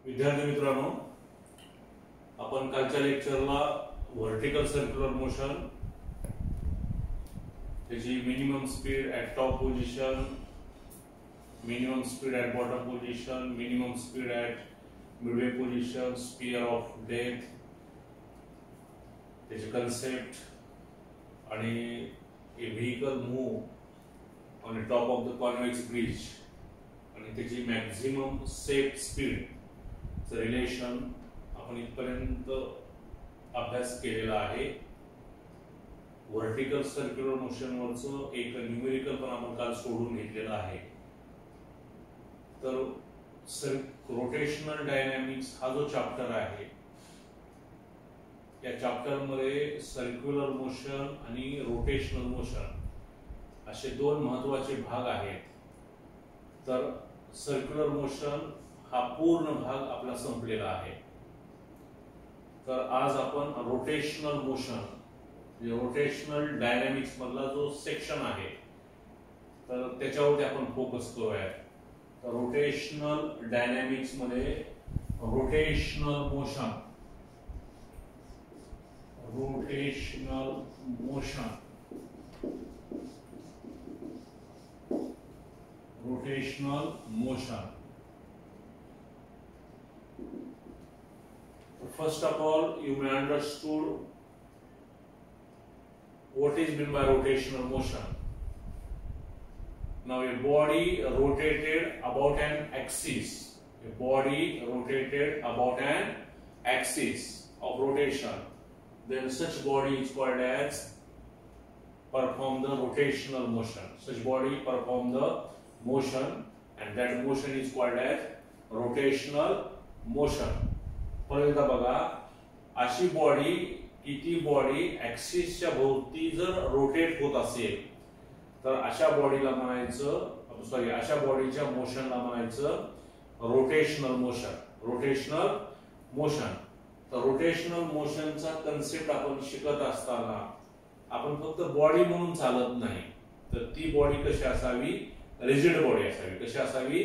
विद्यार्थी मित्रांनो, आपण कालच्या लेक्चरला व्हर्टिकल सर्क्युलर मोशन, त्याची minimum speed at top position, minimum speed at bottom position, minimum speed at midway position, sphere of death, त्याची कन्सेप्ट आणि a vehicle move on top of the convex bridge आणि त्याची maximum safe speed relation आपण इथपर्यंत अभ्यास केलेला आहे. Vertical circular motion वरचं एक न्यूमेरिकल पण आपण काल सोडून घेतलेलं आहे. तर रोटेशनल डायनॅमिक्स हा जो चॅप्टर आहे, या चॅप्टर मध्ये सर्क्युलर मोशन आणि रोटेशनल मोशन असे दोन महत्त्वाचे भाग आहेत. तर सर्क्युलर मोशन हा पूर्ण भाग आपला संपलेला आहे. तर आज आपण रोटेशनल मोशन, रोटेशनल डायनॅमिक्स मधला जो सेक्शन आहे तर त्याच्यावरती आपण फोकस करूया. तर रोटेशनल डायनॅमिक्स मध्ये rotational motion, rotational motion. First of all, you may understood what is meant by rotational motion. Now a body rotated about an axis, a body rotated about an axis of rotation, then such body is called as perform the rotational motion. Such body perform the motion and that motion is called as rotational motion. पहिल्यांदा बघा, अशी body की ती body ऍक्सिसच्या भोवती जर rotate होत असेल तर अशा बॉडीला म्हणायचं, सॉरी, अशा बॉडीच्या मोशनला म्हणायचं रोटेशनल मोशन. Rotational motion. तर रोटेशनल मोशनचा कन्सेप्ट आपण शिकत असताना आपण फक्त बॉडी म्हणून चालत नाही, तर ती बॉडी कशी असावी, रिजिड बॉडी असावी. कशी असावी,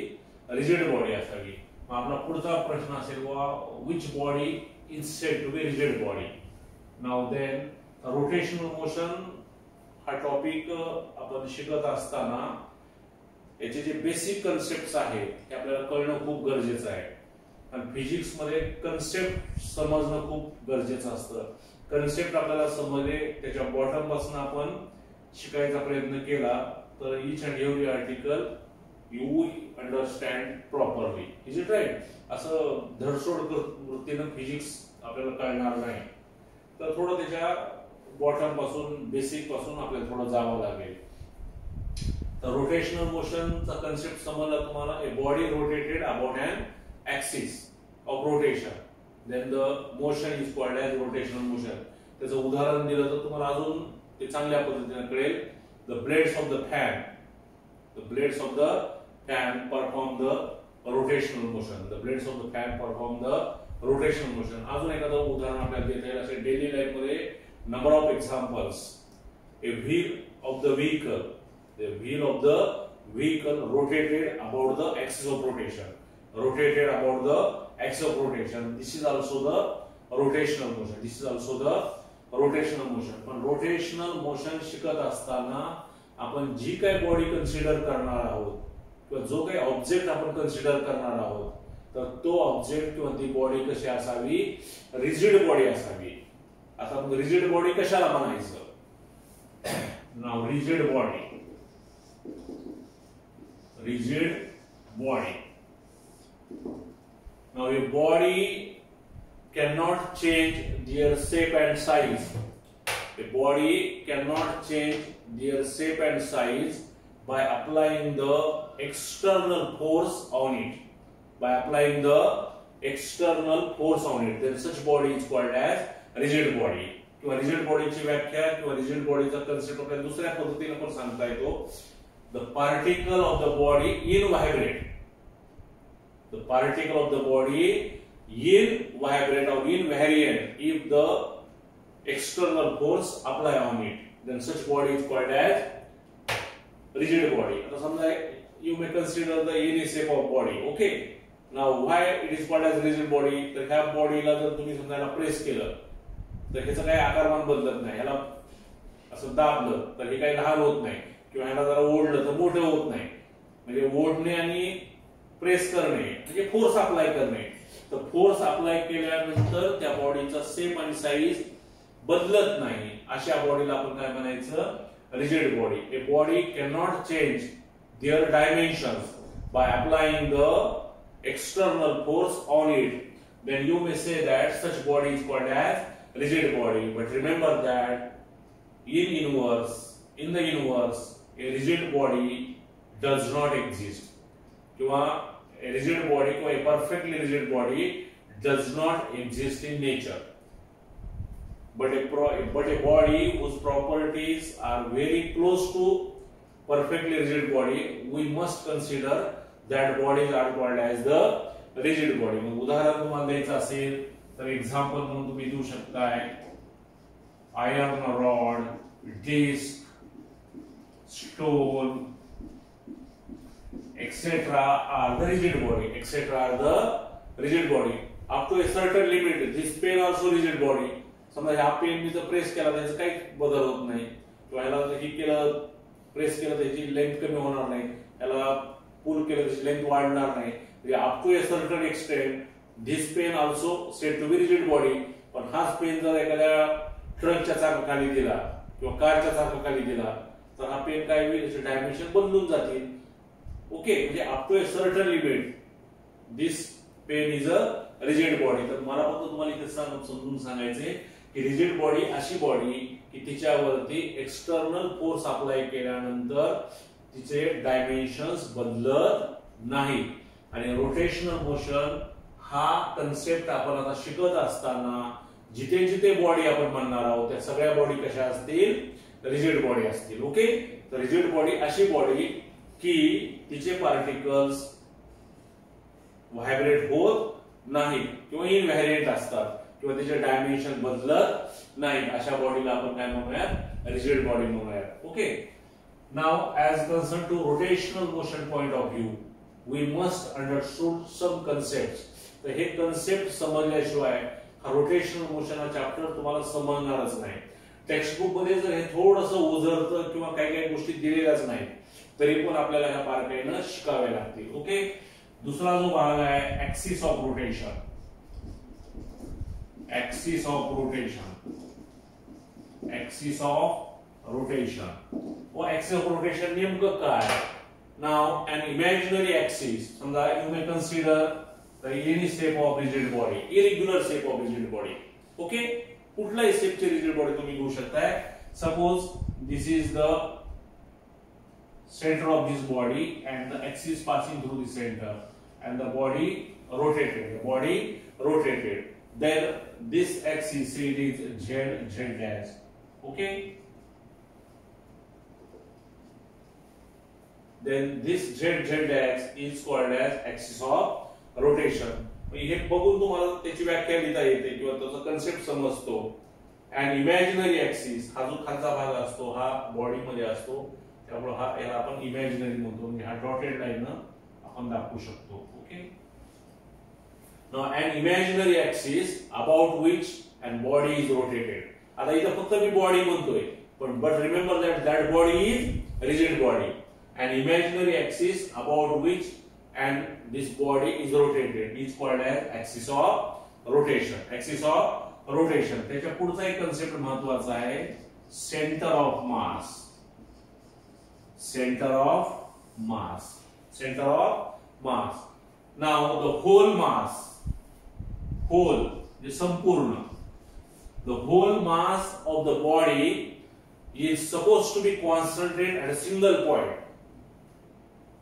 रिजिड बॉडी असावी. आपला पुढचा प्रश्न असेल, which body is said to be rigid body? Now then, rotational motion हा टॉपिक आपण शिकत असताना याचे जे बेसिक कन्सेप्ट्स आहेत हे आपल्याला कळणं खूप गरजेचं आहे. आणि फिजिक्स मध्ये कन्सेप्ट समजणं खूप गरजेचं असतं. कन्सेप्ट आपल्याला समजले, त्याच्या बॉटम पासून आपण शिकायचा प्रयत्न केला तर each and every article you understand properly. Is it right? असं धडसोड वृत्तीनं फिजिक्स आपल्याला कळणार नाही. तर थोडं त्याच्या बॉटम पासून, बेसिक पासून आपल्याला थोडं जावं लागेल. तर रोटेशनल मोशनचा कन्सेप्ट समजला तुम्हाला. A body rotated about an axis of rotation, then the motion is called as rotational motion. त्याचं उदाहरण दिलं तर तुम्हाला अजून ते चांगल्या पद्धतीने कळेल. The blades of the fan, the blades of the fan perform the rotational motion. The blades of the fan perform the rotational motion. अजून एखादं उदाहरण आपल्याला देता येईल. असे डेली लाईफ मध्ये number of examples. A wheel of the vehicle, the wheel of the vehicle rotated about the axis of rotation. Rotated about the axis of rotation. This is also the rotational motion. This is also the rotational motion. पण rotational motion शिकत असताना आपण जी काही body consider करणार आहोत किंवा जो काही ऑब्जेक्ट आपण कन्सिडर करणार आहोत तर तो ऑब्जेक्ट किंवा ती बॉडी कशी असावी, रिजिड बॉडी असावी. आता मग रिजिड बॉडी कशाला म्हणायचं? नाव रिजिड बॉडी, रिजिड बॉडी. नाव a body can not change their shape and size. A body cannot change their shape and size by applying the external force on it. By applying the external force on it, then such body is called as rigid body. किंवा rigid body ची व्याख्या किंवा rigid body चा concept आपल्याला दुसऱ्या पद्धतीने पण सांगता येतो. The particle of the body invibrate. The particle of the body invibrate or invariant if the external force apply on it, then such body is called as rigid body. आता समजा you may consider the any shape of body. Okay, now why it is called as rigid body, तर ह्या बॉडीला जर तुम्ही समजा press केलं तर ह्याचं काही आकारमान बदलत नाही, ह्याला असं दाबलं तर हे काही लहान होत नाही, किंवा ह्याला जरा ओढलं तर मोठं होत नाही. म्हणजे ओढणे आणि प्रेस करणे म्हणजे फोर्स अप्लाय करणे. तर फोर्स अप्लाय केल्यानंतर त्या बॉडीचा शेप आणि साईज बदलत नाही, अशा बॉडीला आपण काय म्हणायचं, rigid body. A body can not change there dimensions by applying the external force on it, then you may say that such body is called as rigid body. But remember that in the universe a rigid body does not exist. किंवा a rigid body किंवा a perfectly rigid body does not exist in nature. But a body whose properties are very close to perfectly rigid body, we must consider that bodies are called as the rigid body. मग उदाहरण तुम्हाला द्यायचं असेल तर example म्हणून तुम्ही देऊ शकताय iron rod, disc, stone etc. are the rigid body. etc. are the rigid body. Up to a certain limit, this pen also rigid body. समजा ह्या पेन मी जर प्रेस केला त्याचा काही बदल होत नाही, किंवा ह्याला जर ही केलं प्रेस केलं त्याची लेंथ कमी होणार नाही, ह्याला पुल केलं त्याची लेंथ वाढणार नाही. Up to a certain extent this pen also said to be rigid body. पण हाच पेन जर एखाद्या ट्रकच्या चाकाखाली दिला किंवा कारच्या चाकाखाली दिला तर हा पेन काय होईल, त्याचे डायमेन्शन बदलून जातील. ओके, म्हणजे up to a certain limit this pen is a rigid body. तर मला फक्त तुम्हाला इथे समजून सांगायचे की रिजिड बॉडी अशी बॉडी की तिच्यावरती एक्सटर्नल फोर्स अप्लाय केल्यानंतर तिचे डायमेन्शन्स बदलत नाही. आणि रोटेशनल मोशन हा कन्सेप्ट आपण आता शिकत असताना जिथे जिथे बॉडी आपण म्हणणार आहोत त्या सगळ्या बॉडी कशा असतील, रिजिड बॉडी असतील. ओके, तर रिजिड बॉडी अशी बॉडी की तिचे पार्टिकल्स व्हायब्रेट होत नाहीत किंवा इनव्हॅरियंट असतात किंवा त्याचे डायमेन्शन बदलत नाहीत, अशा बॉडीला आपण काय म्हणूयात, रिजिड बॉडी म्हणूयात. Okay, now as concerned to rotational motion point of view, we must understood some concepts. तर हे कन्सेप्ट समजल्याशिवाय हा रोटेशनल मोशन हा चॅप्टर तुम्हाला समजणारच नाही. टेक्स्ट बुक मध्ये जर हे थोडंसं उजळतं किंवा काही काही गोष्टी दिलेल्याच नाही तरी पण आपल्याला ह्या बारकाईनं शिकावे लागतील. ओके, दुसरा जो भाग आहे axis of rotation. Axis of rotation, axis of rotation व ऍक्सिस ऑफ रोटेशन नेमकं काय. नाव अन इमॅजिनरी ऍक्सिस, समजा you may consider the any shape of rigid body, irregular shape of rigid body. Okay, कुठलाही शेपची रिजिड बॉडी तुम्ही घेऊ शकताय. Suppose this is the center of this body and the axis passing through the center and the body rotated, then this axis, say it is z dash. Okay, then this z dash is called as axis of rotation. हे बघून तुम्हाला त्याची व्याख्या लिहिता येते किंवा त्याचा concept समजतो. and imaginary axis हा जो खालचा भाग असतो हा बॉडी मध्ये असतो, त्यामुळे हा याला आपण इमॅजिनरी म्हणतो, म्हणजे हा डॉटेड लाईन आपण दाखवू शकतो. Okay, now an imaginary axis about which and body is rotated. आता इथं फक्त मी बॉडी म्हणतोय पण but remember that body is rigid body. An imaginary axis about which and this body is rotated is called as axis of rotation. Axis of rotation. त्याच्या पुढचा एक concept महत्त्वाचा आहे, centre of mass. Center of mass. Center of mass. Now the whole mass, whole, the sampurna, the whole mass of the body is supposed to be concentrated at a single point.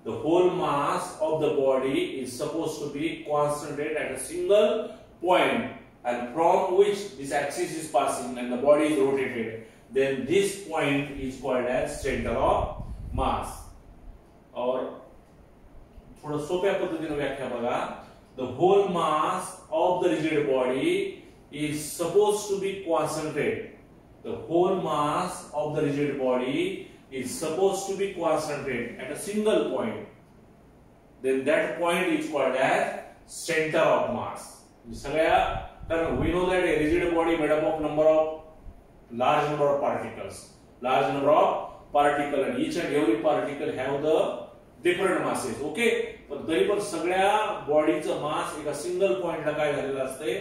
The whole mass of the body is supposed to be concentrated at a single point, and from which this axis is passing and the body is rotated. Then this point is called as center of mass. और थोड़ा सोप्या पद्धतीने व्याख्या बघा. The whole mass of the rigid body is supposed to be concentrated. The whole mass of the rigid body is supposed to be concentrated at a single point. Then that point is called as centre of mass. सगळ्या, कारण we know that a rigid body made up of large number of particles, and each and every particle have the different masses. Okay, पण तरी पण सगळ्या बॉडीचं मास एका single पॉइंटला काय झालेलं असते,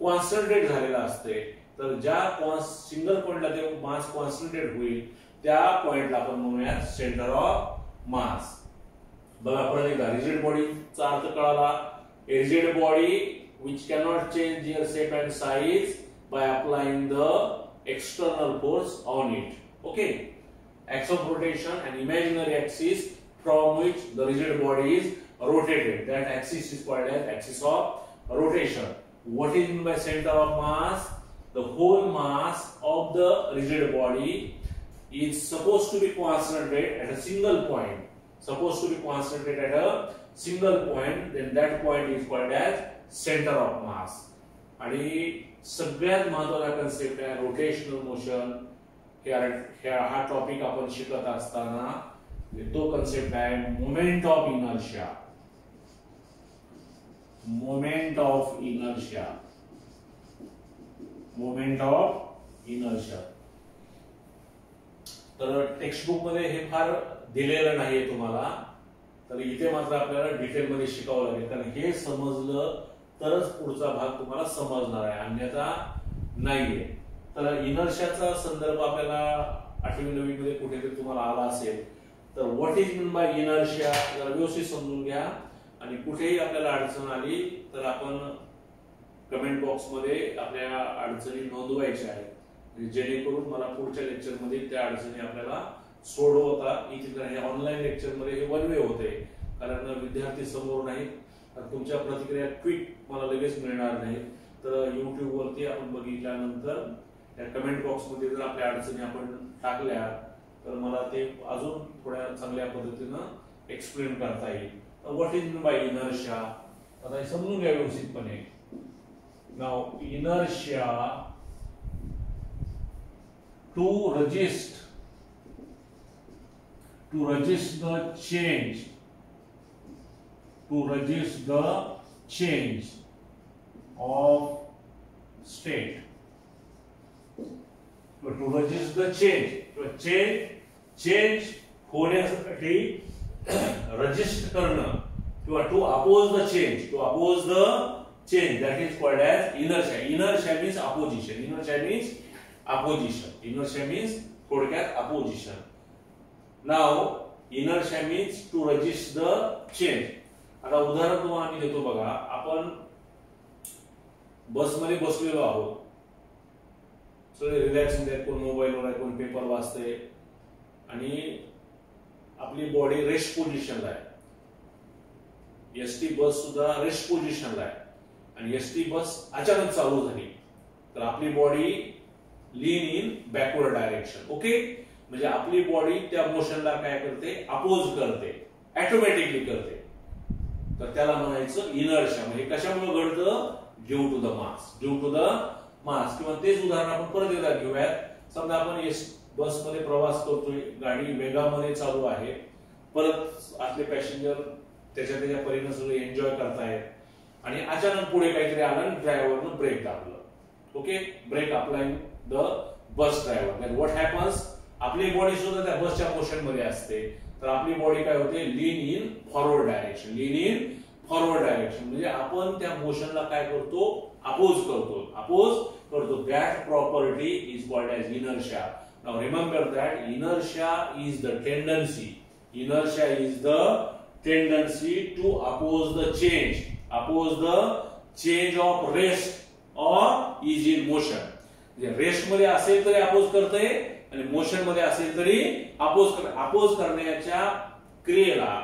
कॉन्सन्ट्रेट झालेलं असते. तर ज्या सिंगल पॉइंटला ते मास कॉन्सन्ट्रेट होईल त्या पॉइंटला आपण म्हणूया सेंटर ऑफ मास. बघा परत एकदा रिजिड बॉडीचा अर्थ कळाला. A rigid body which cannot change their shape and size by applying the external force on it. Okay, axis of rotation, an imaginary axis from which the rigid body is rotated. That axis is called as axis of rotation. What is meant by center of mass? The whole mass of the rigid body is supposed to be concentrated at a single point. Then that point is called as center of mass. आणि सगळ्यात महत्त्वाचा concept आहे rotational motion. हा topic आपण शिकत असताना तो concept आहे मोमेंट ऑफ इनर्शिया. तर टेक्स्ट बुक मध्ये हे फार दिलेलं नाहीये तुम्हाला, तर इथे मात्र आपल्याला डिटेल मध्ये शिकावं लागेल, कारण हे समजलं तरच पुढचा भाग तुम्हाला समजणार आहे, अन्यथा नाहीये. तर इनर्शियाचा संदर्भ आपल्याला 8वी 9वी मध्ये कुठेतरी तुम्हाला आला असेल. तर what is mean by inertia जरा व्यवस्थित समजून घ्या, आणि कुठेही आपल्याला अडचण आली तर आपण कमेंट बॉक्स मध्ये आपल्या अडचणी नोंदवायच्या आहेत, जेणेकरून मला पुढच्या लेक्चर मध्ये त्या अडचणी आपल्याला सोडवता येतील. हे ऑनलाईन लेक्चर मध्ये हे वन वे होते, कारण विद्यार्थी समोर नाहीत, तुमच्या प्रतिक्रिया क्विक मला लगेच मिळणार नाही. तर युट्यूब वरती आपण बघितल्यानंतर त्या कमेंट बॉक्स मध्ये जर आपल्या अडचणी आपण टाकल्या तर मला ते अजून थोड्या चांगल्या पद्धतीनं एक्सप्लेन करता येईल. What is mean by inertia आता हे समजून घ्या व्यवस्थितपणे. Now inertia to resist the change of state, to resist the change होण्यासाठी resist करणं किंवा to oppose the change, that is called as inertia. Inertia means opposition. थोडक्यात opposition. Now inertia means to resist the change. आता उदाहरण तुम्हाला मी देतो बघा. आपण बस मध्ये बसलेलो आहोत, सगळे रिलॅक्स मध्ये, कोण मोबाईलवर आहे, कोण पेपर वाचते, आणि आपली बॉडी रेस्ट पोझिशनला आहे. एसटी बस सुद्धा रेस्ट पोझिशनला आहे, आणि एसटी बस अचानक चालू झाली तर आपली body lean in backward direction. Okay, म्हणजे आपली बॉडी त्या मोशनला काय करते, अपोज करते, ऑटोमॅटिकली करते. तर त्याला म्हणायचं इनर्शिया. म्हणजे कशामुळे घडतं, ड्यू टू द मास. किंवा तेच उदाहरण आपण परत एकदा घेऊयात. समजा आपण बस मध्ये प्रवास करतोय, गाडी वेगामध्ये चालू आहे, परत आपले पॅसेंजर त्याच्या परीने सगळे एन्जॉय करतायत, आणि अचानक पुढे काहीतरी आलं, ड्रायव्हरनं ब्रेक दाबलं. Okay, brake applying the bus driver. Then what happens, आपली बॉडी सुद्धा त्या बसच्या मोशन मध्ये असते, तर आपली बॉडी काय होते, लीन इन फॉरवर्ड डायरेक्शन. म्हणजे आपण त्या मोशनला काय करतो, अपोज करतो. That property is called as inertia. Now remember that inertia is the tendency to oppose the change of rest or is in motion. म्हणजे रेस्ट मध्ये असेल तरी अपोज करते, आणि मोशन मध्ये असेल तरी अपोज करण्याच्या क्रियेला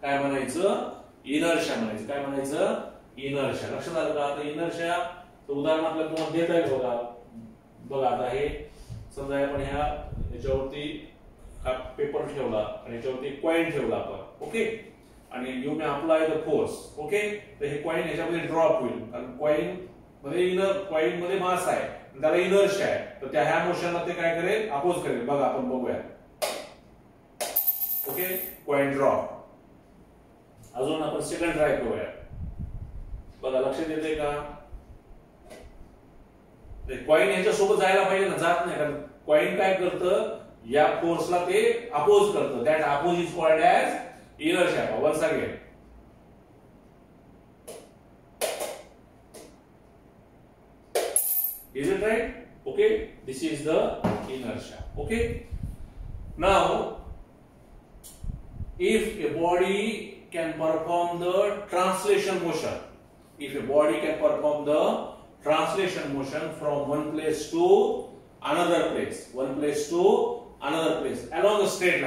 काय म्हणायचं, इनर्शिया म्हणायचं. काय म्हणायचं, इनर्शिया. लक्षात आलं का? आता इनर्शिया उदाहरण आपल्याला तुम्हाला देता येईल बघा. आता हे समजा आपण याच्यावरती हा पेपर ठेवला, आणि याच्यावरती कॉइन ठेवला आपण. ओके, आणि you may apply the force. Okay, तर हे कॉइन याच्यामध्ये ड्रॉप होईल, कारण कॉइन मध्ये मास आहे, त्याला इनर्शिया आहे, तर त्या ह्या मोशनला ते काय करेल, अपोज करेल. बघा आपण बघूया. Okay, coin drop. अजून आपण सेकंड ट्राय करूया. बघा लक्षात येते का? कॉइन याच्या सोबत जायला पाहिजे ना, जात नाही, कारण कॉइन काय करतं, या फोर्सला ते अपोज करतं. That oppose is called as inertia. Once again, is it right? Okay, this is the inertia. Okay, now if a body can perform the translation motion, if a body can perform the translation motion from one place to another place, one place to another place along a straight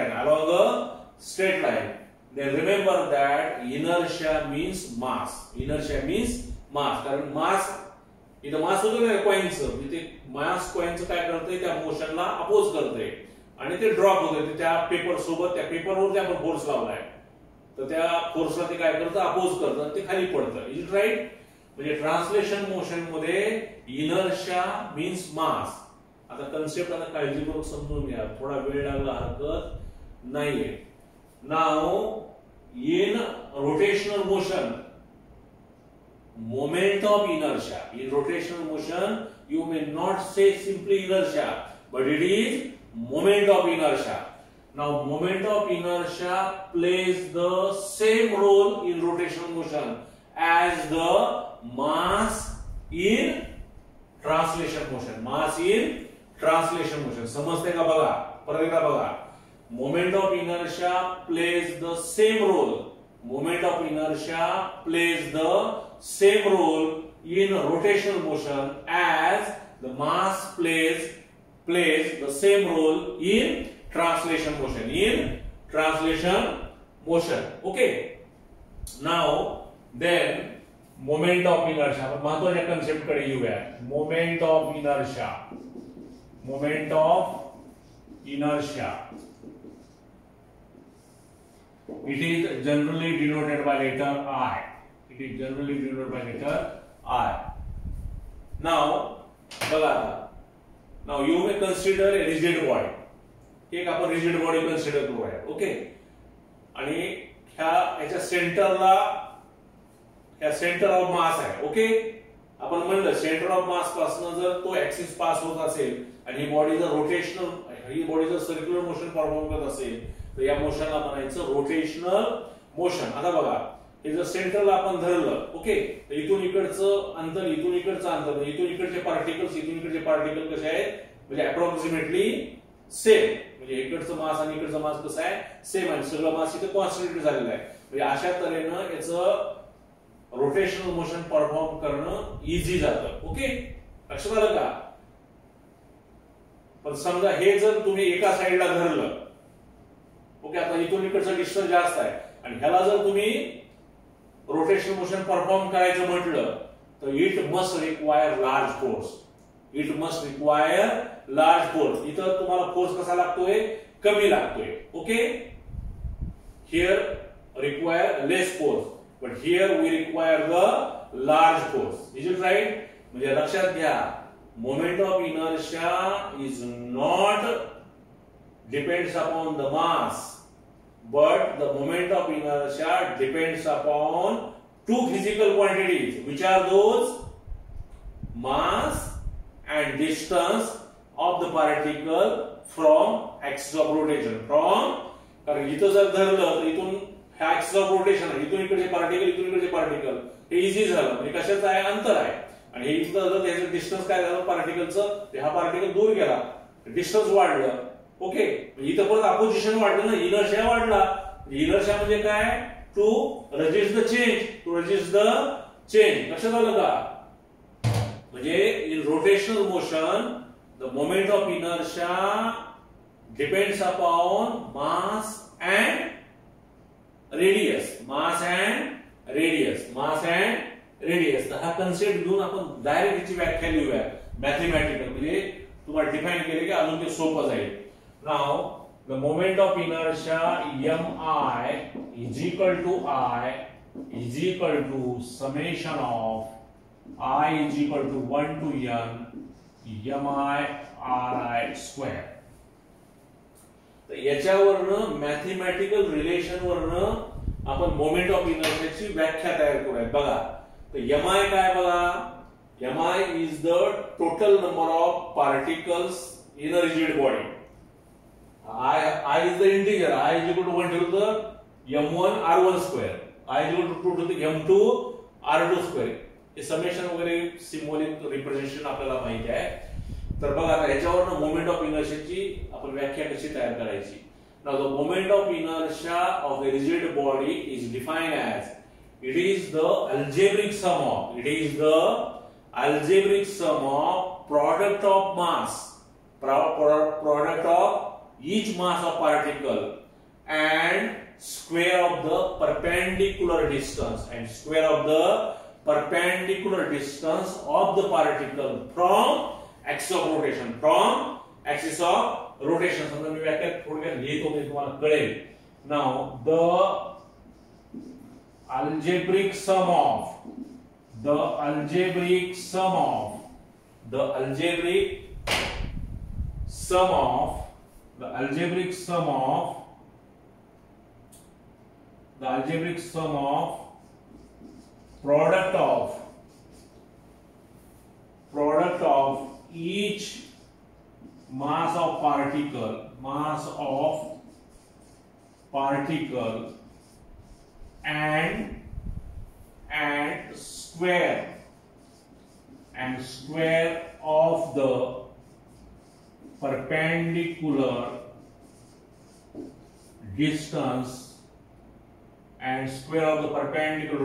line, then remember that inertia means mass. Inertia means mass. कारण mass इथं मास होतं ना कॉइनचं, इथे मास कॉइनचं काय करतंय, त्या मोशनला oppose करतंय आणि ते ड्रॉप होतंय त्या पेपर सोबत. त्या पेपरवर आपण फोर्स लावलाय, तर त्या फोर्सला ते काय करतं, अपोज करतं आणि ते खाली पडतं. Is it right? म्हणजे ट्रान्सलेशन मोशन मध्ये इनर्शिया मीन्स मास. आता कन्सेप्ट आता काळजीपूर्वक समजून घ्या, थोडा वेळ लागला हरकत नाहीये. Now in rotational motion, moment of inertia. In rotational motion, you may not say simply inertia, but it is moment of inertia. Now, moment of inertia plays the same role in rotational motion as the mass in translation motion. Mass in translation motion. समजते का बघा? परत एकदा बघा. Moment of inertia plays the same role. Moment of inertia plays the same role in rotational motion as the mass plays the same role in translation motion. In translation motion. Okay. Now then moment of inertia. आपण महत्त्वाच्या concept कडे येऊया. Moment of inertia. Moment of inertia. It is generally denoted by letter I. It is generally denoted by letter I. Now, बघा, now you may consider a rigid body. एक आपण rigid body consider करूया, okay. आणि ह्याच्या सेंटरला centre of mass आहे, okay. आपण म्हणलं सेंटर ऑफ मास पासून जर तो ऍक्सिस पास होत असेल आणि ही बॉडी जर सर्क्युलर मोशन परफॉर्म करत असेल, तर या मोशनला म्हणायचं रोटेशनल मोशन. आता बघा, हे जर सेंटरला आपण धरलं, ओके, तर इथून इकडचं अंतर, इथून इकडचं अंतर, इथून इकडचे पार्टिकल्स, इथून इकडचे पार्टिकल कसे आहेत, म्हणजे अप्रॉक्सिमेटली सेम. म्हणजे इकडचं मास आणि इकडचं मास कसं आहे, सेम आहे. सगळं मास इथे कॉन्सन्ट्रेट झालेलं आहे. म्हणजे अशा तऱ्हेनं याचं रोटेशनल मोशन परफॉर्म करणं इझी जातं, ओके. लक्षात आलं का? पण समजा हे जर तुम्ही एका साईडला धरलं, ओके, आता इथून इकडचं डिस्टन्स जास्त आहे आणि ह्याला जर तुम्ही रोटेशनल मोशन परफॉर्म करायचं म्हटलं, तर it must require large force. It must require large force. इथं तुम्हाला फोर्स कसा लागतोय, कमी लागतोय, okay. Here require less force, but here we require the large force. Is it right? म्हणजे लक्षात घ्या, moment of inertia is not depends upon the mass, but the moment of inertia depends upon two physical quantities. Which are those? Mass and distance of the particle from axis of rotation. From, कारण इथं जर धरलं तर इथून ह्या axis of rotation आहे, इथून इकडचे पार्टिकल हे इझी झालं. म्हणजे कशाचं आहे, अंतर आहे. आणि हे इथं जर त्याचं डिस्टन्स काय झालं पार्टिकलचं, हा पार्टिकल दूर गेला, डिस्टन्स वाढलं, ओके. इथं परत अपोजिशन वाढलं ना, इनर्शिया वाढला. इनर्शिया म्हणजे काय, टू रेजिस्ट द चेंज. लक्षात आलं का? म्हणजे in rotational motion the moment of inertia depends upon mass and radius. Mass and radius. तर हा कन्सेप्ट घेऊन आपण डायरेक्ट याची व्याख्या लिहूया मॅथमॅटिकल. म्हणजे तुम्हाला डिफाइन केले की अजून ते सोपं जाईल. Now, the moment of inertia mi is equal to summation of I is equal to 1 to n mi ri square. तर याच्यावरनं मॅथमॅटिकल रिलेशन वरनं आपण मोमेंट ऑफ इनर्शियाची व्याख्या तयार करूया. बघा, तर mi काय बघा, mi is the total number of particles in a rigid body. I is the integer. I is equal to 1 to the m1 r1 square. I is equal to 2 to the m2 r2 square. हे summation वगैरे symbolic representation आपल्याला माहिती आहे. तर बघा आता ह्याच्यावरनं moment of इनर्शियाची आपण व्याख्या कशी तयार करायची. Now the moment of inertia of a rigid body is defined as it is the algebraic sum of product of mass, product of each mass of particle and square of the perpendicular distance of the particle from axis of rotation. समजा मी व्याख्या थोडक्यात लिहितो मी तुम्हाला कळेल. Now the algebraic sum of product of each mass of particle and square of the perpendicular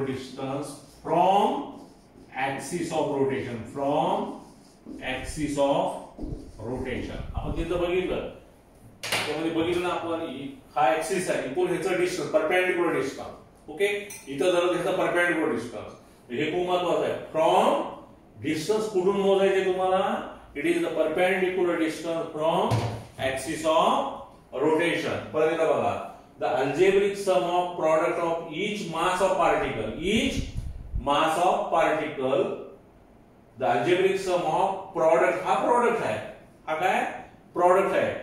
distance from axis of rotation. आपण तिथं बघितलं, त्यामध्ये बघितलं ना आपण हा ऍक्सिस आहे, इक्वल ह्याचं डिस्टन्स परपेंडिक्युलर डिस्टन्स. ओके, इथं जर ह्याचं परपेंडिक्युलर डिस्टन्स, हे खूप महत्त्वाचं आहे. फ्रॉम डिस्टन्स कुठून मोजायचे तुम्हाला, it is the perpendicular distance from axis of rotation. परत एकदा बघा, the algebraic sum of product of each mass of particle, the algebraic sum of product, हा प्रोडक्ट आहे, हा काय प्रोडक्ट आहे.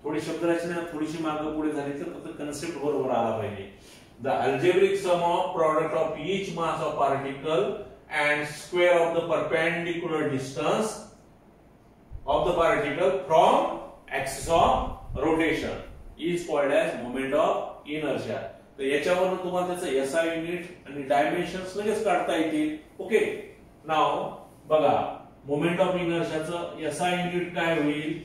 थोडी शब्दरचना थोडीशी मागे पुढे झाली तर फक्त कन्सेप्ट बरोबर आला पाहिजे. The algebraic sum of product of each mass of particle and square of the perpendicular distance of the particle from axis of rotation is called as moment of inertia. तर याच्यावरून तुम्हाला त्याचं एसआय युनिट आणि dimensions लगेच काढता येतील. Okay, नाव बघा, मोमेंट ऑफ इनर्शियाचं एसआय युनिट काय होईल,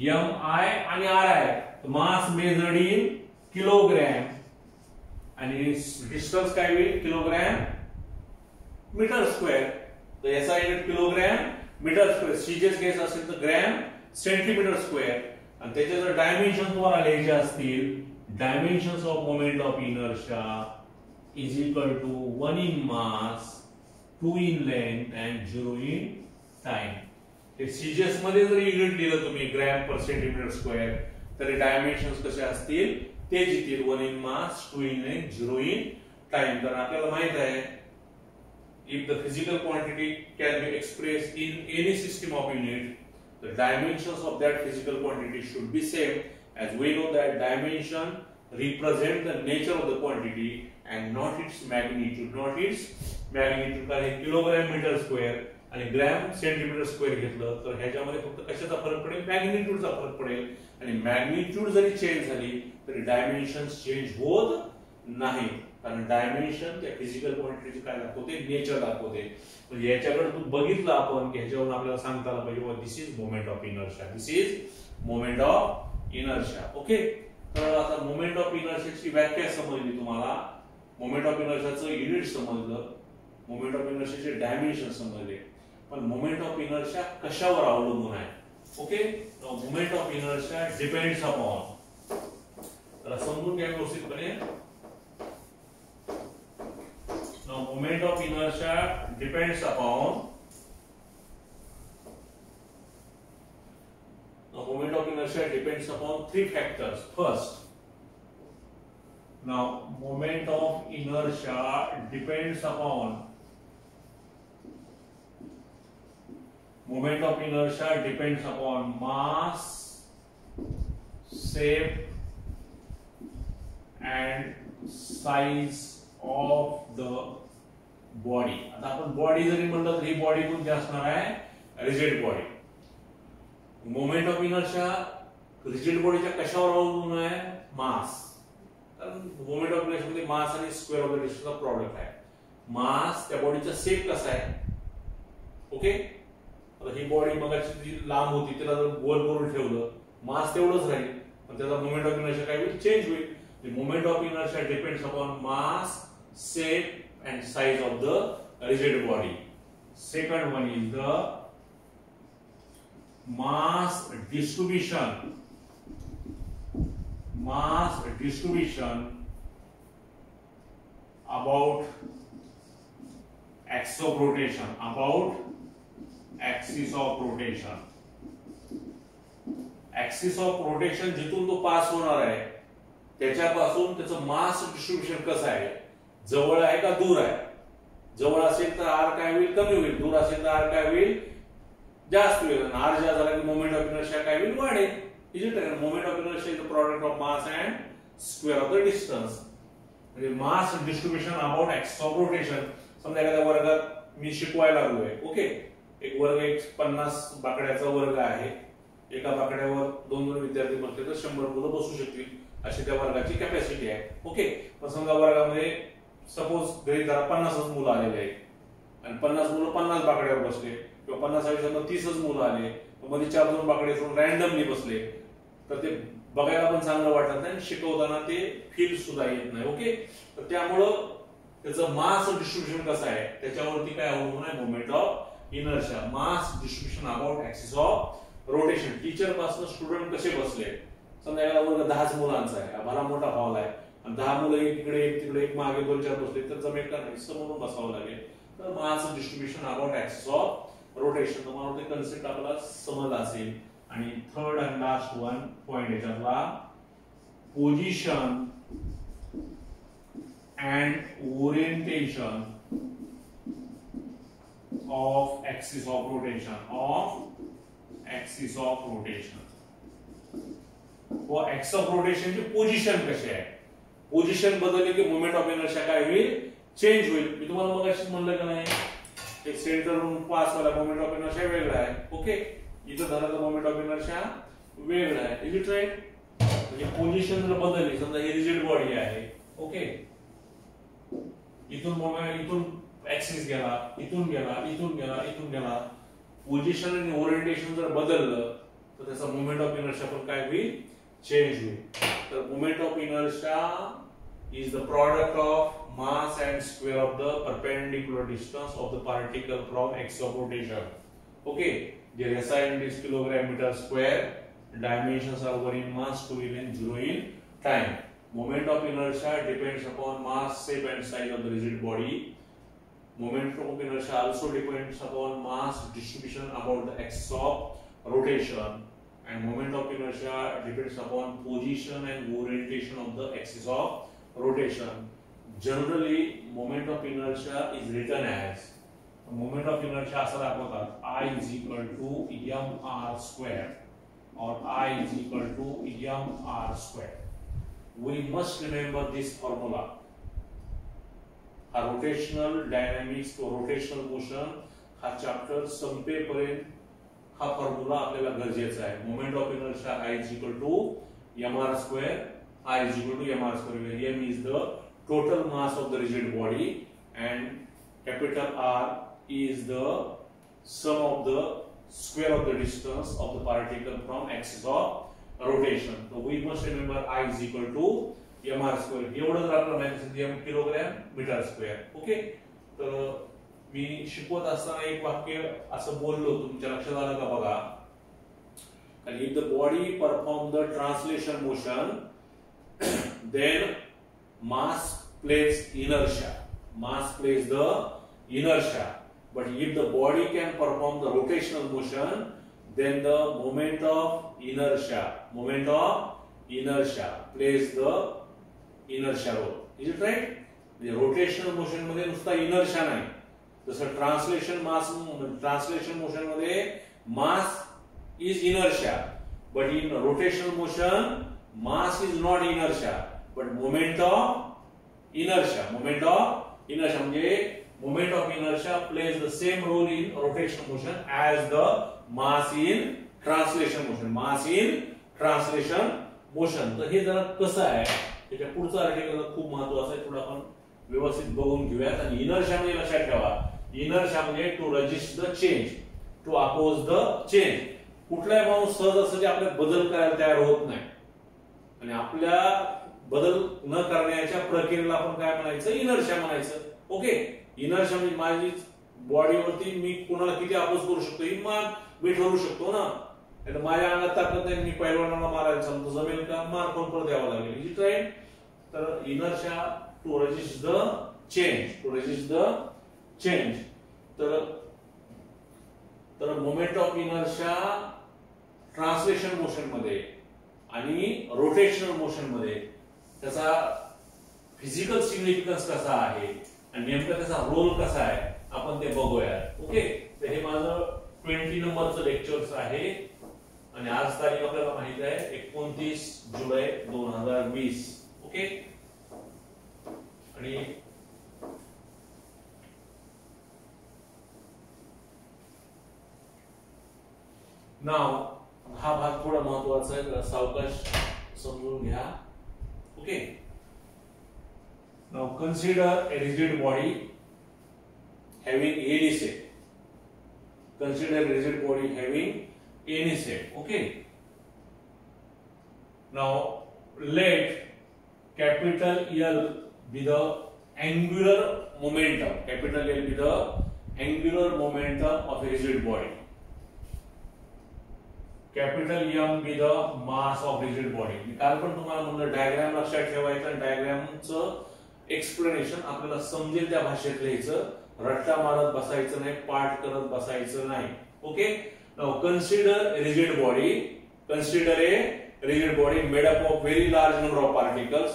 एम आय आणि R I, mass measured in kilogram आणि डिस्टन्स काय होईल, किलोग्रॅम मीटर स्क्वेअर. तर SI unit kilogram metre square, CGS घ्यायचं असेल तर ग्रॅम सेंटीमीटर स्क्वेअर. आणि त्याचे जर डायमेन्शन तुम्हाला लिहायचे असतील, dimensions of moment of inertia is equal to 1 in mass, 2 in length and 0 in time. ते सीजीएस मध्ये जर युनिट दिलं तुम्ही ग्रॅम पर सेंटीमीटर स्क्वेअर, तर डायमेन्शन्स कसे असतील ते येतील 1 in mass, 2 in length, 0 in time. कारण आपल्याला माहित आहे, if the physical quantity can be expressed in any system of unit, the dimensions of that physical quantity should be same, as we know that dimension represent the nature of the quantity and not its magnitude. कारण kilogram metre square आणि gram centimetre square घेतलं तर ह्याच्यामध्ये फक्त कशाचा फरक पडेल, मॅग्निट्यूडचा फरक पडेल. आणि मॅग्निट्यूड जरी चेंज झाली तरी डायमेन्शन्स चेंज होत नाही, कारण डायमेन्शन त्या फिजिकल क्वांटिटीचे काय दाखवते, नेचर दाखवते. म्हणजे याच्याकडे तू बघितलं आपण की ह्याच्यावरून आपल्याला सांगता आलं पाहिजे this is moment of inertia. Okay, तर आता मोमेंट ऑफ इनर्शियाची व्याख्या समजली तुम्हाला, मोमेंट ऑफ इनर्शियाचं युनिट समजलं, मोमेंट ऑफ इनर्शियाचे डायमेन्शन समजले. पण मोमेंट ऑफ इनर्शिया कशावर अवलंबून आहे. Okay, moment of inertia depends upon, तर समजून घ्या व्यवस्थितपणे. Now moment of inertia depends upon, three factors. First, now moment of inertia depends upon mass, shape and size of the body. आता आपण body जरी म्हणलं तर ही बॉडी कोणती असणार आहे? Rigid body. Moment of inertia rigid बॉडीच्या कशावर अवलंबून आहे? मास. कारण मोमेंट ऑफ इनर्शिया मध्ये मास आणि स्क्वेअर ऑफ द डिस्टन्सचा प्रॉडक्ट आहे. मास त्या बॉडीचा शेप कसा आहे? ओके. आता ही बॉडी मगाची जी लांब होती त्याला जर गोल करून ठेवलं मास तेवढंच राहील पण त्याचा मोमेंट ऑफ इनर्शिया काय होईल? चेंज होईल. The moment of inertia depends upon mass, shape, and size of the rigid body. Second one is the mass distribution. Mass distribution about axis of rotation. About axis of rotation. Axis of rotation जिथून तो pass होणार आहे त्याच्यापासून त्याचं मास distribution कसं आहे? जवळ आहे का दूर आहे? जवळ असेल तर आर काय होईल? कमी होईल. दूर असेल तर आर काय होईल? जास्त होईल. आर जास्त झाला की मोमेंट ऑफ इनर्शिया काय होईल? वाढेल. Is it? Moment of inertia is the product of mass and square of the distance. म्हणजे mass distribution about axis of rotation. समजा एखाद्या वर्गात मी शिकवायला लागलोय. ओके. एक वर्ग 50 बाकड्याचा वर्ग आहे. एका बाकड्यावर 2 विद्यार्थी बसले तर 100 मुलं बसू शकतील अशी त्या वर्गाची कॅपॅसिटी आहे. ओके. पण समजा वर्गामध्ये सपोज घरी जरा 50च मुलं आलेले आहेत आणि 50 मुलं 50 बाकड्यावर बसले किंवा 50 ऐवजी 30च मुलं आले मध्ये 4-2 बाकडे सोडून रॅन्डमली बसले तर ते बघायला पण चांगलं वाटत नाही आणि शिकवताना ते फील सुद्धा येत नाही. ओके. तर त्यामुळं त्याचं मास डिस्ट्रीब्युशन कसं आहे त्याच्यावरती काय अवलंबून आहे? Moment of inertia. Mass distribution about axis of rotation. Teacher पासून स्टुडंट कसे बसले? समजा याला वर्ग 10 मुलांचा आहे. भला मोठा हॉल आहे आणि 10 मुलं एक तिकडे एक तिकडे एक मागे 2-4 बसले तर जमेल का नाही? समोरून बसावं लागेल. तर mass distribution about axis of rotation. तुम्हाला ते कन्सेप्ट आपल्याला समजला असेल. आणि third and last one point याच्यातला position and orientation of axis of rotation. Of axis of rotation. व ऍक्सिस ऑफ रोटेशनची पोझिशन कशी आहे? पोझिशन बदलली की मोमेंट ऑफ इनर्शिया काय होईल? चेंज होईल. मी तुम्हाला मगाशी म्हणलं का नाही एक सेंटरवरून पास व्हायला मोमेंट ऑफ इनर्शिया वेगळा आहे. ओके. इथं झाला तर मोमेंट ऑफ इनर्शिया वेगळा आहे. Is it right? म्हणजे पोझिशन जर बदलली समजा ही रिजिड बॉडी आहे. ओके. इथून मोमेंट इथून ऍक्सिस गेला इथून गेला इथून गेला इथून गेला. पोझिशन आणि ओरिएंटेशन जर बदललं तर त्याचा मोमेंट ऑफ इनर्शिया पण काय होईल? चेंज होईल. तर moment of inertia is the product of mass and square of the perpendicular distance of the particle from axis of rotation. Okay, the SI unit is kilogram meter square. Dimensions are 1 in mass, 2 in 0 in time. Moment of inertia depends upon mass, shape and size of the rigid body. Moment of inertia also depends upon mass distribution about the axis of rotation. And moment of inertia depends upon position and orientation of the axis of rotation. Generally, moment of inertia is written as moment of inertia असा दाखवतात I is equal to mr square or I is equal to mr square. We must remember this formula. हा rotational dynamics to rotational motion हा chapter संपेपर्यंत हा formula आपल्याला गरजेचा आहे. Moment of inertia I is equal to mr square. I is equal to mr square where m is the total mass of the rigid body and capital R is the sum of the square of the distance of the particle from axis of rotation. So we must remember I is equal to mr square. एवढं जर आपल्याला माहिती असेल m kilogram metre square. Okay. तर मी शिकवत असताना एक वाक्य असं बोललो तुमच्या लक्षात आलं का बघा. And if the body perform the translation motion then mass plays inertia. Mass plays the inertia. But if the body can perform the rotational motion, then the moment of inertia plays the inertia role. Is it right? The rotational motion मध्ये नुसता inertia नाही. जसं translation motion मध्ये mass is inertia, but in rotational motion mass is not inertia but moment of inertia. म्हणजे moment of inertia plays the same role in rotational motion as the mass in translation motion. Mass in translation motion. तर हे जरा कसं आहे त्याच्या पुढचा article खूप महत्त्वाचा आहे, थोडा आपण व्यवस्थित बघून घेऊयात. आणि इनर्शिया म्हणजे लक्षात ठेवा, इनर्शिया म्हणजे to resist the change, to oppose the change. कुठलाही माणूस सहजासहजी आपल्या बदल करायला तयार होत नाही, आणि आपल्या बदल न करण्याच्या प्रक्रियेला आपण काय म्हणायचं, इनर्शिया म्हणायचं. ओके, इनर्शिया म्हणजे माझी बॉडीवरती मी कोणाला किती अपोज करू शकतो ही मी ठरवू शकतो ना. आणि माझ्या अंगात ताकद नाही, मी पहिलवानाला मारायला सांगतो, जमेल का, मार कोण परत द्यावा लागेल. Is it right? तर inertia to resist the change, to resist the change. तर moment of inertia translation motion मध्ये आणि रोटेशनल मोशन मध्ये त्याचा फिजिकल सिग्निफिकन्स कसा आहे आणि नेमका त्याचा रोल कसा आहे आपण ते बघूया. ओके, तर हे माझं 20 नंबरचं लेक्चर्स आहे आणि आज तारीख आपल्याला माहित आहे 29 जुलै 2020. ओके, आणि नाव हा भाग थोडा महत्वाचा आहे, सावकाश समजून घ्या. Okay, now consider a rigid body having any set. Consider a rigid body having any set. Okay, now let capital L be the angular momentum, capital L be the angular momentum of a rigid body, capital M be the mass of rigid body. मी काल पण तुम्हाला म्हणलं diagram लक्षात ठेवायचा आणि डायग्रामचं explanation आपल्याला समजेल त्या भाषेत लिहायचं, रट्टा मारत बसायचं नाही, पाठ करत बसायचं नाही. Okay, now consider a rigid body, consider a rigid body made up of very large number of particles,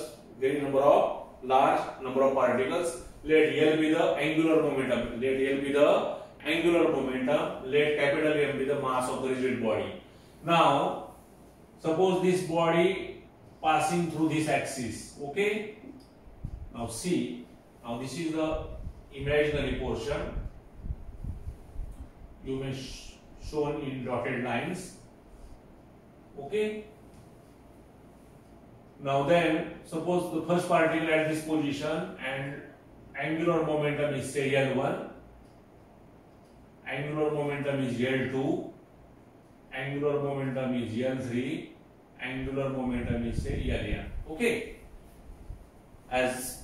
large number of particles. Let L be the angular momentum, let L be the angular momentum, let capital M be the mass of the rigid body. Now suppose this body passing through this axis. Okay, now see, now this is the imaginary portion, you may shown in dotted lines. Okay, now then suppose the first particle at this position and angular momentum is say L1, angular momentum is L2, angular momentum is L3, angular momentum is say Ln. Okay, as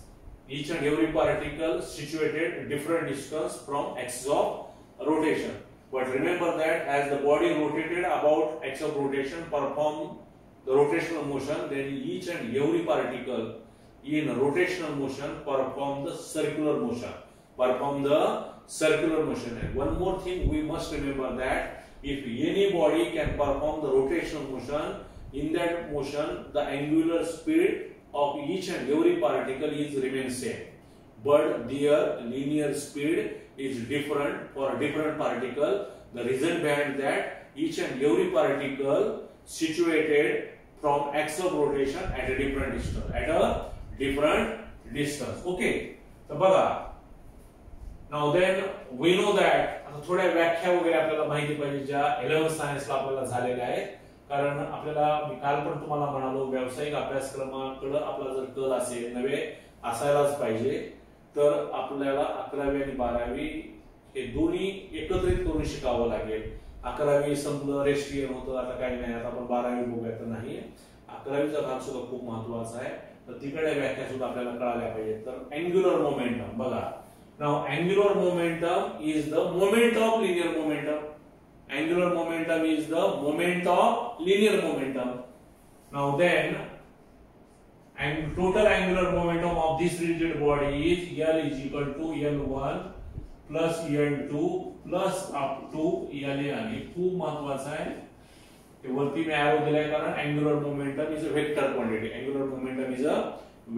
each and every particle situated different distance from axis of rotation. But remember that as the body rotated about axis of rotation perform the rotational motion, then each and every particle in rotational motion perform the circular motion, And one more thing we must remember that if any body can perform the rotational motion, in that motion the angular speed of each and every particle is remain same, but their linear speed is different for a different particle. The reason behind that, each and every particle situated from axis of rotation at a different distance, Okay, so बघा, now then we know that आता थोड्या व्याख्या वगैरे आपल्याला माहिती पाहिजे ज्या 11th सायन्सला आपल्याला झालेल्या आहेत. कारण आपल्याला मी काल पण तुम्हाला म्हणालो व्यावसायिक अभ्यासक्रमाकडे आपला जर कल असेल, नवे असायलाच पाहिजे, तर आपल्याला 11वी आणि 12वी हे दोन्ही एकत्रित करून शिकावं लागेल. 11वी संपलं, रेस्टियन होतं, आता काही नाही, आता आपण 12वी बघूया तर नाही. 11वीचा भाग सुद्धा खूप महत्त्वाचा आहे, तर तिकडे व्याख्या सुद्धा आपल्याला कळाल्या पाहिजे. तर अँग्युलर मोमेंटम बघा, now angular momentum is the moment of linear momentum. Angular momentum is the moment of linear momentum. Now then, and total angular momentum of this rigid body is L is equal to L1 plus L2 plus up to L आणि खूप महत्वाचा आहे. ते वरती मी arrow दिलाय कारण angular momentum is a vector quantity. Angular momentum is a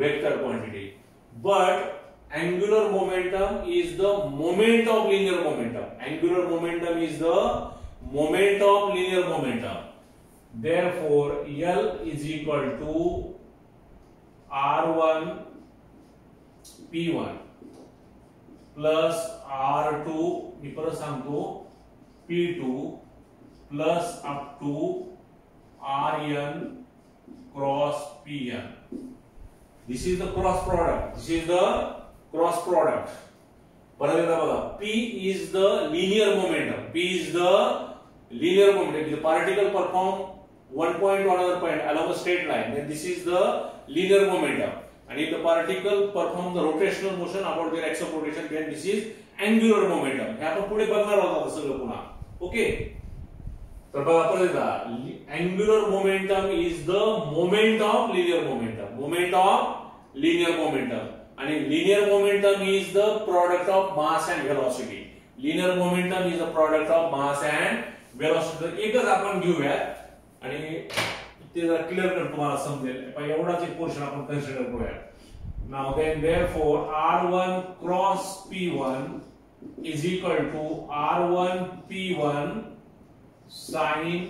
vector quantity. But angular momentum is the moment of linear momentum. Angular momentum is the moment of linear momentum. Therefore, L is equal to R1 P1 plus R2 मी परत सांगतो P2 plus up to Rn cross Pn. This is the cross product. This is the cross product. परत एकदा बघा, P is the linear momentum. P is the linear momentum. The particle perform one point to another point along a straight line. Then this is the linear momentum. And if the particle perform the rotational motion about their axis of rotation, then this is angular momentum. हे आपण पुढे बघणार आहोत आता सगळं पुन्हा. Okay. तर बघा परत एकदा, angular momentum is the moment of linear momentum. Moment of linear momentum. आणि linear momentum is the product of mass and velocity. Linear momentum is the product of mass and velocity. तर एकच आपण घेऊया आणि ते जरा क्लिअर कर तुम्हाला समजेल. पण एवढाच एक पोर्शन आपण कन्सिडर करूया. Now then therefore R1 cross P1 is equal to R1 P1 sin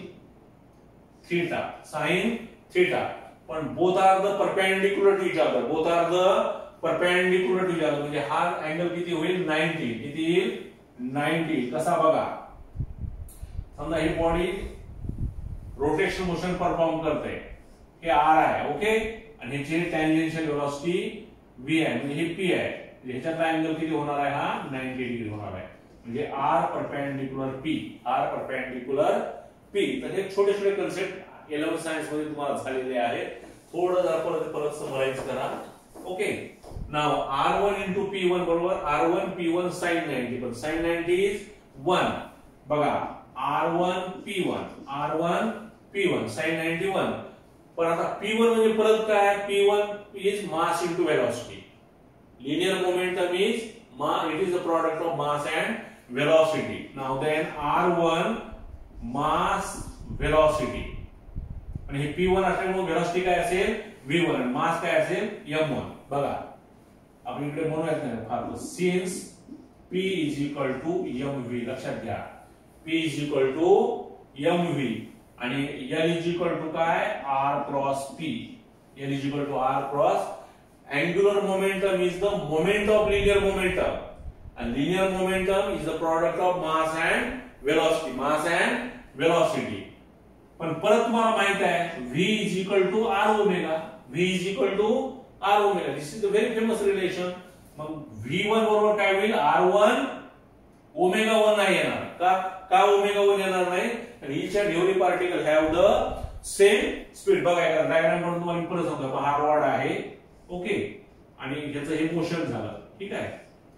theta. Sin theta. पण both are the perpendicular to each other. Both are the perpendicular to each other. म्हणजे हा angle किती होईल 90. किती येईल 90. कसा बघा, समजा ही बॉडी रोटेशन मोशन परफॉर्म करते, हे R आहे. ओके. आणि ह्याची टॅन्जेन्शियल व्हेलॉसिटी V आहे, म्हणजे हे P आहे. ह्याच्यातला अँगल किती होणार आहे, हा 90 डिग्री होणार आहे. म्हणजे R perpendicular P. R perpendicular P. तर हे छोटे छोटे कन्सेप्ट 11th सायन्स मध्ये तुम्हाला झालेले आहेत. थोडं जरा परत समराइज करा. Okay. Now R1 into P1 बरोबर R1 P1 sin 90. पण sin 90 is 1. बघा, R1 P1 sin 91. पण आता P1 म्हणजे परत काय, P1 is mass into velocity. Linear momentum is it is the product of mass and velocity. Now then R1 mass velocity. आणि हे P1 असल्यामुळे velocity काय असेल V1 आणि mass काय असेल M1. बघा, आपण इकडे म्हणूयात ना फार, since P is equal to mv. लक्षात घ्या, P is equal to mv आणि L is equal to काय, R cross P. L is equal to R cross. Angular momentum is the moment of linear momentum and linear momentum is the product of mass and velocity. Mass and velocity. पण परत तुम्हाला माहित आहे V is equal to R omega. V is equal to R omega. This is the very famous relation. मग V1 बरोबर काय होईल, R1 omega 1 नाही येणार. का ओमेगा 1 येणार नाही, आणि each and every particle have the same speed. बघा एका डायग्राम म्हणून तुम्हाला परत सांगतो. हा रॉड आहे. ओके. आणि ह्याचं हे मोशन झालं. ठीक आहे.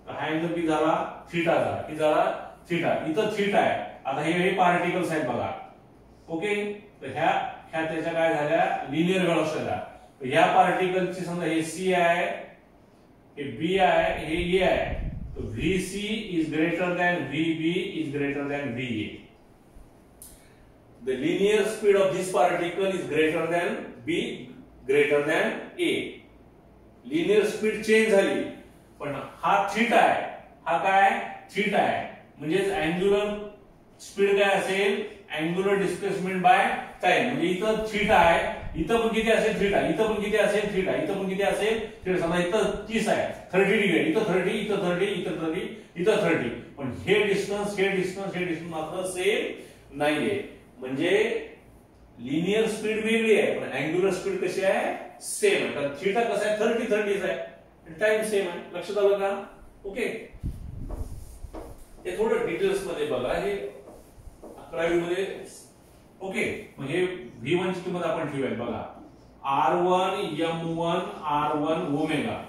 हा अँगल किती झाला, थीटा झाला. किती झाला, थीटा. इथं थीटा आहे. आता हे पार्टिकल्स आहेत बघा. ओके. तर ह्या त्याच्या काय झाल्या, लिनियर व्हेलॉसिटी झाल्या. ह्या पार्टिकलची समजा हे C आहे, हे B आहे, हे A आहे. तो VC is greater than VB is greater than VA. The linear speed of this particle is greater than B greater than A. Linear speed change झाली, पण हा थीटा आहे. हा काय, थीटा आहे. म्हणजे अँग्युलर स्पीड काय असेल, अँग्युलर डिस्प्लेसमेंट बाय टाइम. म्हणजे इथं थीटा आहे, इथं पण किती असेल थीटा, इथं पण किती असेल थीटा, इथं पण किती असेल थीटा. समजा इथं 30 आहे, 30 डिग्री, इथं 30, इथं 30, इथं 30, इथं 30. पण हे डिस्टन्स मात्र सेम नाहीये. म्हणजे लिनियर स्पीड वेगळी आहे, पण अँग्युलर स्पीड कशी आहे, सेम आहे. कारण थीटा कसं आहे, 30 आहे, टाइम सेम आहे. लक्षात आलं का. ओके. हे थोडं डिटेल्स मध्ये बघा, हे 11वी मध्ये. ओके. मग हे V1 ची किंमत आपण ठेवूयात. बघा, R1 M1 R1 ओमेगा.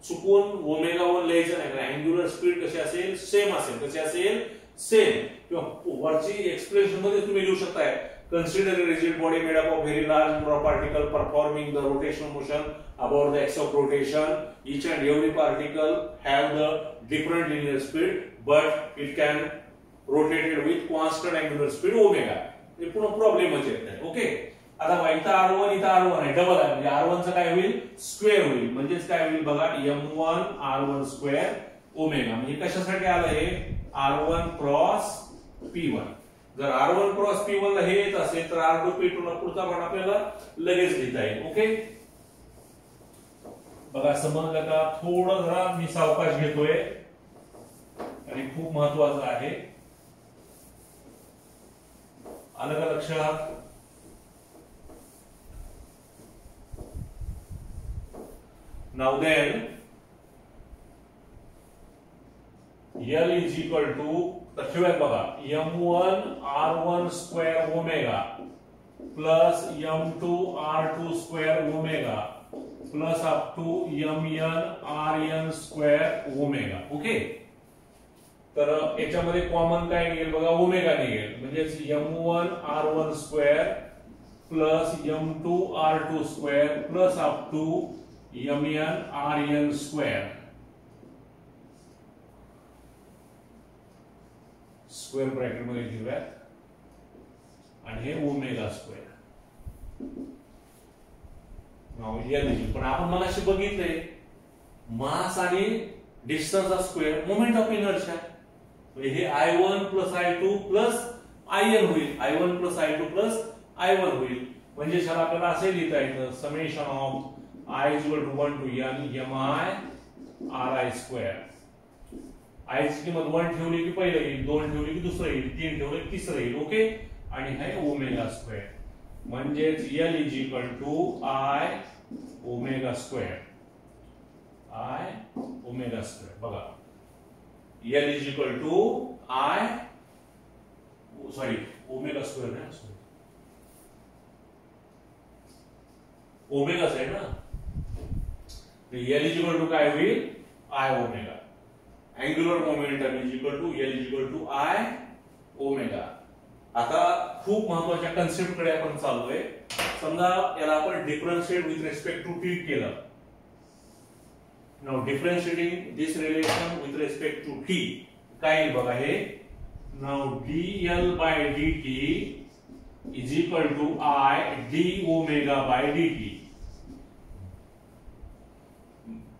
चुकून ओमेगा 1 लिहायचं नाही, कारण अँग्युलर स्पीड कशी असेल, सेम असेल. कशी असेल, सेम. किंवा वरची एक्सप्रेशन मध्ये तुम्ही लिहू शकताय, consider a rigid body made up of very large number of particles performing the rotational motion about the axis of rotation. Each and every particle have the different linear speed, but it can rotate it with constant angular speed omega. हे पूर्ण प्रॉब्लेमच येत नाही. Okay. आता बघा, इथं R1 इथं R1 आहे, डबल आहे. म्हणजे R1 चं काय होईल, स्क्वेअर होईल. म्हणजेच काय होईल बघा, M1 R1 स्क्वेअर ओमेगा. म्हणजे कशासाठी आलं हे, R1 क्रॉस P1. जर R1 क्रॉस P1 ला हे येत असेल तर R2 P2 ला पुढचा पण आपल्याला लगेच लिहिता येईल. ओके. बघा समजलं का. थोडं जरा मी सावकाश घेतोय. आणि खूप महत्वाचं आहे. आलं का लक्षात? Now then, L is equal to, तर ठेवूयात बघा, m1 r1 square omega plus m2 r2 square omega plus up to mn rn square omega. Okay, तर याच्यामध्ये कॉमन काय निघेल बघा, ओमेगा निघेल. म्हणजेच m1 r1 square plus m2 r2 square plus up to mn rn square. Square bracket मध्ये घेऊयात आणि हे ओमेगा स्क्वेअर. पण आपण मगाशी बघितले मास आणि डिस्टन्सचा स्क्वेअर मोमेंट ऑफ इनर्शिया. हे I1 plus I2 plus IN होईल, I1 plus I2 plus I1 होईल. म्हणजे सर आपल्याला असे लिहिता येतं summation of I is equal to 1 to n mi ri square. I ची किंमत 1 ठेवली की पहिलं येईल, 2 ठेवली की दुसरं येईल, 3 ठेवली की तिसरं येईल. ओके, आणि हे ओमेगा स्क्वेअर. म्हणजेच L is equal to I omega square. I omega square बघा, L is equal to I omega square नाही, सॉरी ओमेगाच आहे ना. L is equal to काय होईल, I omega. Angular momentum is equal to L is equal to I omega. आता खूप महत्वाच्या कन्सेप्ट कडे आपण चाललोय. समजा याला आपण differentiate with respect to T केलं. Now differentiating this relation with respect to T काय येईल बघा हे. Now dl by dt is equal to I d omega by dt.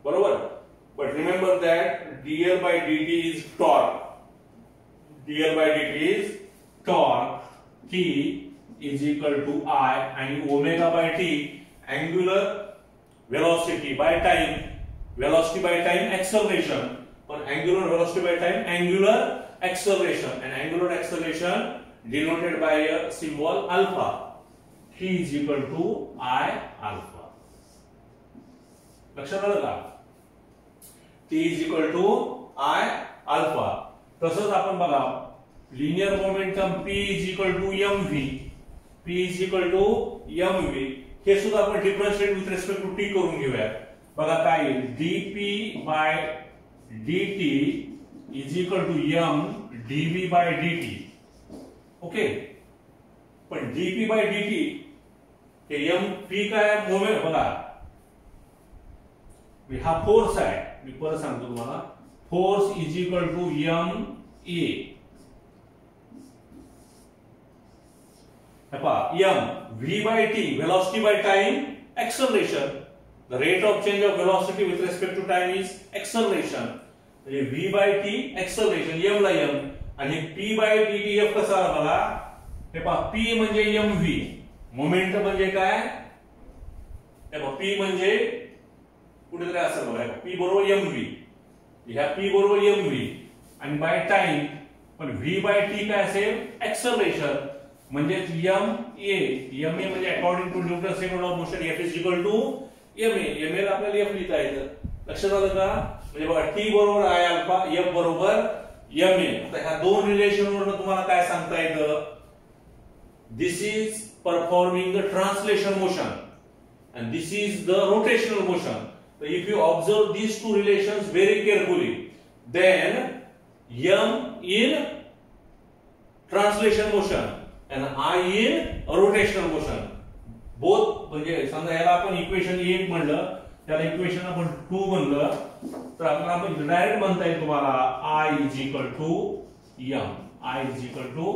बरोबर. But remember that dl by dt is torque. dl by dt is torque. T is equal to I and omega by t angular velocity by time. Velocity by time acceleration. But angular velocity by time angular acceleration. And angular acceleration denoted by a symbol alpha. T is equal to I alpha. लक्षात आलं का? T is equal to I alpha. तसंच आपण बघा linear momentum P is equal to mv. P is equal to mv. हे सुद्धा आपण differentiate with respect to t करून घेऊया. बघा काय येईल, dp by dt is equal to m dv by dt. Okay, पण dp by dt हे m p काय मोमेंट बघा, हा फोर्स आहे. मी परत सांगतो तुम्हाला, force is equal to M A. M V by T velocity by time acceleration. The rate of change of velocity with respect to time is acceleration. म्हणजे V by T acceleration, M ला M, आणि P by T T F कसा बघा. हे पहा, P म्हणजे M V, moment म्हणजे काय, हे पहा पी म्हणजे कुठेतरी असं बघा, पी बरोबर एम व्ही, ह्या पी बरोबर एम व्ही आणि बाय टाइम. पण व्ही बाय टी काय असेल, एक्सेलरेशन. म्हणजे एम ए म्हणजे according to Newton second law of motion F is equal to M A ला आपल्याला एफ लिहिता येतं. लक्षात आलं का? म्हणजे बघा टी बरोबर आय अल्फा, एफ बरोबर एम ए. आता ह्या दोन रिलेशन वरून तुम्हाला काय सांगता येतं, this is performing the translation motion and this is the rotational motion. So if you observe these two relations very carefully, then m in translation motion and I in rotational motion, both म्हणजे समजा याला आपण equation 1 म्हणलं, त्याला equation आपण 2 म्हणलं, तर आपण डायरेक्ट म्हणता येईल तुम्हाला I is equal to m. I is equal to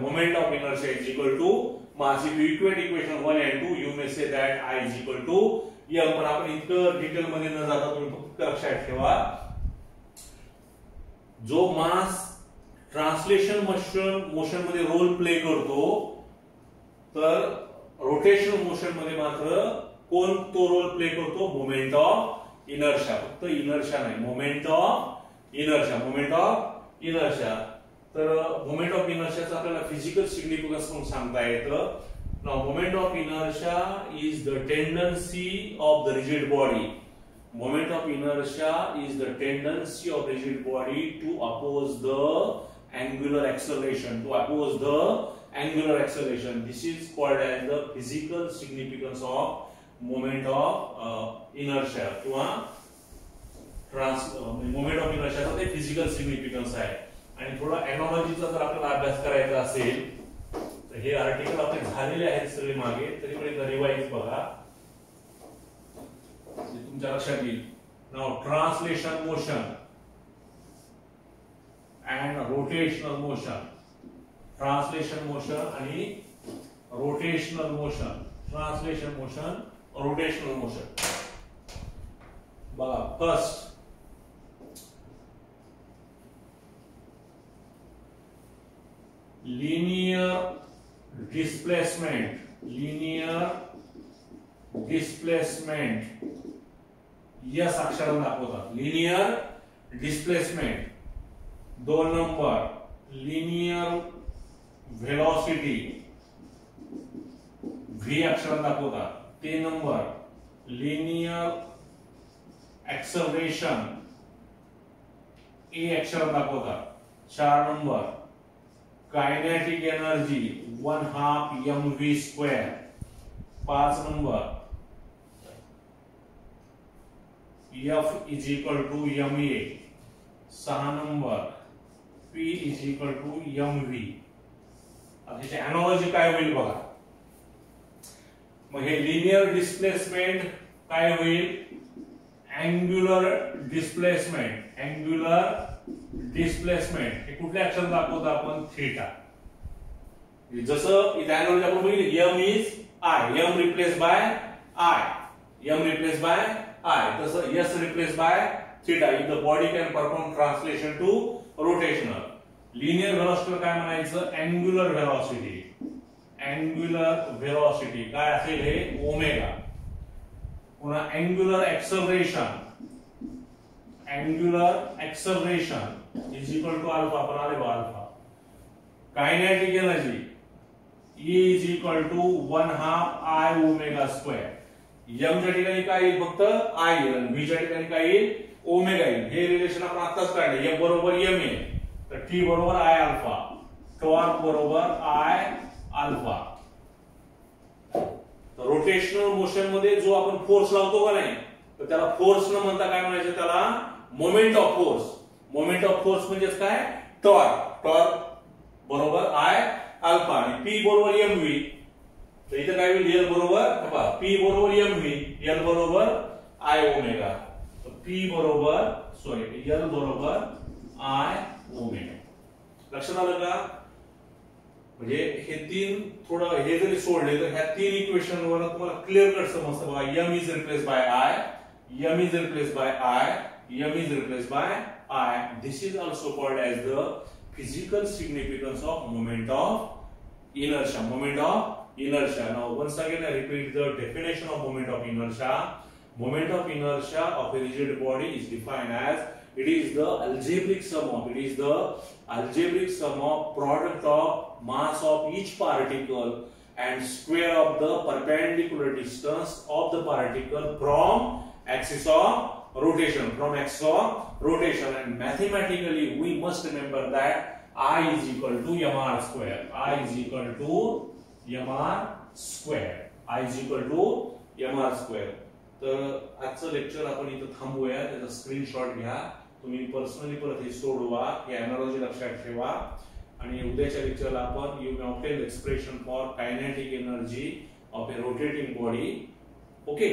moment of inertia is equal to mass. If you equate equation 1 and 2, you may say that I is equal to m. पण आपण इतकं detail मध्ये न जाता तुम्ही फक्त लक्षात ठेवा, जो मास ट्रान्सलेशन मोशन मध्ये रोल प्ले करतो, तर रोटेशनल मोशन मध्ये मात्र कोण तो रोल प्ले करतो, मोमेंट ऑफ इनर्शिया. फक्त इनर्शिया नाही, moment of inertia. Moment of inertia. तर मोमेंट ऑफ इनर्शियाचा आपल्याला फिजिकल सिग्निफिकन्स म्हणून सांगता येतं. Now moment of inertia is the tendency of the rigid body. Moment of inertia is the tendency of rigid body to oppose the angular acceleration. This is called as the physical significance of moment of inertia. Moment of inertia चा ते physical significance आहे. आणि थोडा एनॉलॉजीचा जर आपल्याला अभ्यास करायचा असेल तर हे आर्टिकल आपले झालेले आहेत सगळे मागे, तरी पण एकदा रिवाइज बघा, तुमच्या लक्षात येईल. Now translation motion and rotational motion. Translation motion आणि rotational motion. Translation motion, rotational motion. बघा फर्स्ट लिनियर डिस्प्लेसमेंट. यस अक्षराने दाखवतात. Linear displacement. 2 number linear velocity, V अक्षराने दाखवतात. 3 नंबर लिनियर एक्सेलरेशन, ए अक्षराने दाखवतात. 4 number kinetic energy 1/2 mv². 5 number F is equal to ma. 6 number P is equal to mv. आता ह्याची analogy काय होईल बघा. मग हे लिनियर डिस्प्लेसमेंट काय होईल? Angular displacement. हे कुठल्या अक्षरात दाखवतो आपण? थीटा. जसं इथे एनॉलॉजी आपण बघितली, m is I, m replaced by I, तसं s replaced by theta. If the body can perform translation to rotational. Linear velocity काय म्हणायचं? अँग्युलर व्हेलॉसिटी काय असेल? हे ओमेगा. पुन्हा angular acceleration is equal to alpha. पण आले बा alpha. Kinetic energy E is equal to 1/2 I omega². m च्या ठिकाणी काय येईल? फक्त I येईल. आणि v च्या ठिकाणी काय येईल? ओमेगा येईल. हे रिलेशन आपण आताच काढले. f बरोबर ma, तर t बरोबर I अल्फा, टॉर्क बरोबर I अल्फा. तर रोटेशनल मोशन मध्ये जो आपण फोर्स लावतो का नाही, तर त्याला फोर्स न म्हणता काय म्हणायचं? त्याला moment of force. Moment of force म्हणजे काय? टॉर्क बरोबर I अल्फा आणि p बरोबर mv. तर इथे काय होईल? l बरोबर p बरोबर mv, l बरोबर I ओमेगा. तर p बरोबर l बरोबर I ओमेगा. लक्षात आलं का? म्हणजे हे 3 थोडं हे जरी सोडले तर ह्या 3 इक्वेशन वर तुम्हाला क्लिअर कट समजतं बघा. m is replaced by I, m is replaced by I, m is replaced by I. This is also called as the physical significance of moment of inertia. Now once again I repeat the definition of moment of inertia. Moment of inertia of a rigid body is defined as it is the algebraic sum of product of mass of each particle and square of the perpendicular distance of the particle from axis of rotation. And mathematically we must remember that I is equal to mr square. तर आजचं lecture आपण इथं थांबवूया. त्याचा screenshot घ्या. तुम्ही personally परत हे सोडवा. ही एनालॉजी लक्षात ठेवा. आणि उद्याच्या लेक्चरला आपण you may obtain expression for kinetic energy of A rotating body. Okay.